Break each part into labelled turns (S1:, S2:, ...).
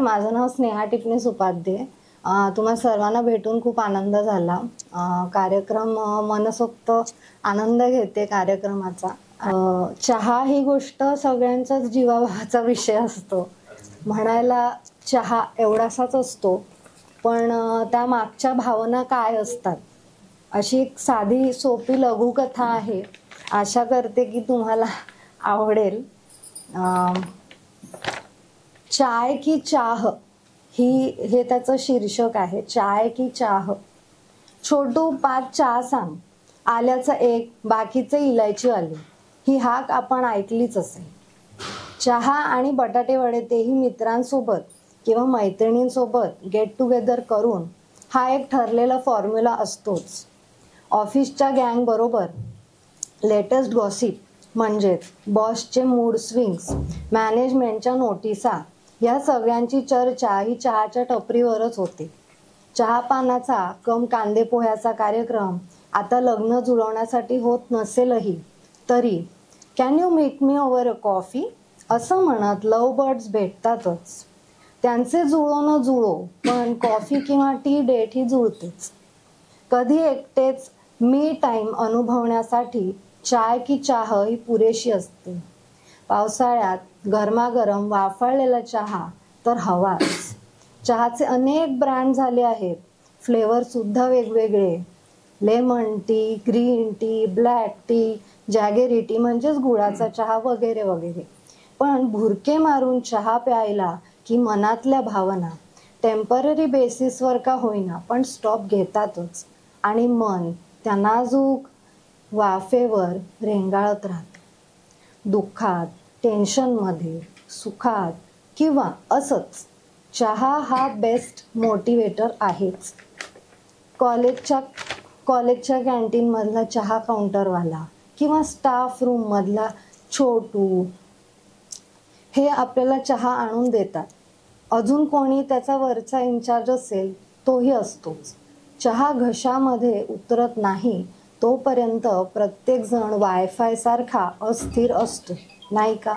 S1: माझं नाव स्नेहा टिपणीस उपाध्ये. तुम्हा सर्वांना भेटून खूप आनंद झाला. कार्यक्रम मनसोक्त आनंद घेते कार्यक्रमाचा. चहा ही गोष्ट सगळ्यांचाच जीवाभावाचा विषय असतो. म्हणायला चहा एवढासाच असतो, पण त्या मागच्या भावना काय असतात अशी एक साधी सोपी लघुकथा आहे. आशा करते की तुम्हाला आवडेल. चाय की चाह हे त्याचं शीर्षक आहे. चाय की चाह. छोटू 5 चहा सांग. आल्याचं एक, बाकीचे इलायची आली. ही हाक आपण ऐकलीच असेल. चहा आणि बटाटे वडे, तेही मित्रांसोबत किंवा मैत्रिणींसोबत गेट टुगेदर करून, हा एक ठरलेला फॉर्म्युला असतोच. ऑफिसच्या गँग बरोबर लेटेस्ट गॉसिप म्हणजेच बॉसचे मूड स्विंग्स, मॅनेजमेंटच्या नोटिसा, या सगळ्यांची चर्चा ही चहाच्या टपरीवरच होते. चहापानाचा कम कांदे पोह्याचा कार्यक्रम आता लग्न जुळवण्यासाठी होत नसेलही तरी can you meet me over a coffee असं म्हणत लव्ह बर्ड्स भेटतातच. त्यांचे जुळो न जुळो, पण कॉफी किंवा टी डेट ही जुळतेच. कधी एकटेच मी टाईम अनुभवण्यासाठी चाय की चाह ही पुरेशी असते. पावसाळ्यात गरमागरम वाफाळलेला चहा तर हवाच. चहाचे अनेक ब्रँड झाले आहेत. फ्लेवर सुद्धा वेगवेगळे. Lemon tea, green tea, black tea, jaggery tea म्हणजेच गुळाचा चहा वगैरे वगैरे. पण भुरके मारून चहा प्यायला की मनातल्या भावना टेम्पररी बेसिसवर का होईना पण स्टॉप घेतातच आणि मन त्या नाजूक वाफेवर रेंगाळत राहते. दुःखात, टेन्शनमध्ये, सुखात किंवा असंच चहा हा बेस्ट मोटिवेटर आहेच. कॉलेजच्या कॅन्टीनमधला चहा काउंटरवाला किंवा स्टाफ रूममधला छोटू हे आपल्याला चहा आणून देतात. अजून कोणी त्याचा वरचा इन्चार्ज असेल तोही असतोच. चहा घशामध्ये उतरत नाही तोपर्यंत प्रत्येकजण वायफाय सारखा अस्थिर असतो, नाही का?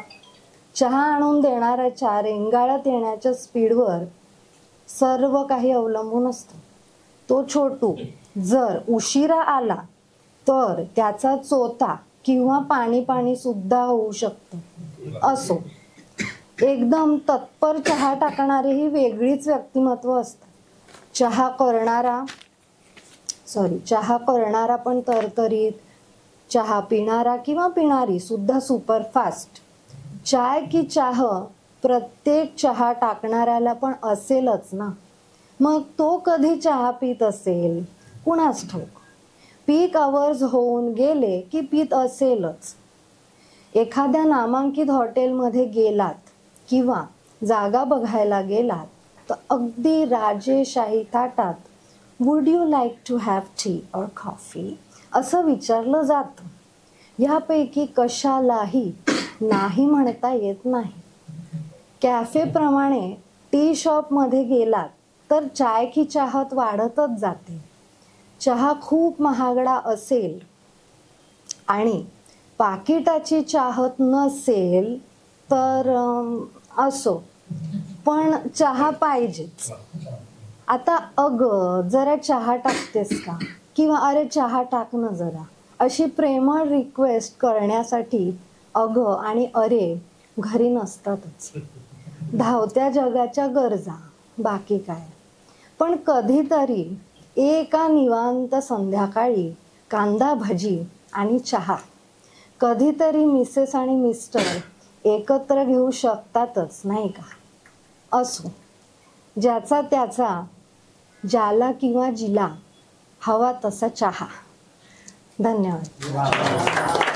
S1: चहा आणून देणाऱ्याच्या रेंगाळत येण्याच्या स्पीडवर सर्व काही अवलंबून असतं. तो छोटू जर उशिरा आला तर त्याचा चोथा किंवा पाणी सुद्धा होऊ शकतं. असो, एकदम तत्पर चहा टाकणारी ही वेगळीच व्यक्तिमत्व असतात. चहा करणारा पण तरतरीत, चहा पिणारा किंवा पिणारी सुद्धा सुपरफास्ट. चाय की चाह प्रत्येक चहा टाकणाऱ्याला पण असेलच ना. मग तो कधी चहा पित असेल कुणास ठाऊक. पीक आवर्स होऊन गेले की पित असेलच. एखाद्या नामांकित हॉटेलमध्ये गेलात किंवा जागा बघायला गेलात तर अगदी राजेशाही ताटात would you like to have tea or coffee असं विचारलं जातं. ह्यापैकी कशालाही नाही म्हणता येत नाही. कॅफेप्रमाणे टी शॉपमध्ये गेलात तर चाय की चाहत वाढतच जाते. चहा खूप महागडा असेल आणि पाकिटाची चाहत नसेल तर असो, पण चहा पाहिजेच. आता जरा चहा टाकतेस का, किंवा अरे चहा टाक ना जरा, अशी प्रेमळ रिक्वेस्ट करण्यासाठी आणि अरे घरी नसतातच. धावत्या जगाच्या गरजा, बाकी काय. पण कधीतरी एका निवांत संध्याकाळी कांदा भजी आणि चहा कधीतरी मिसेस आणि मिस्टर एकत्र घेऊ शकतातच, नाही का? असो, ज्याचा त्याचा, ज्याला किंवा जिला हवा तसा चहा. धन्यवाद.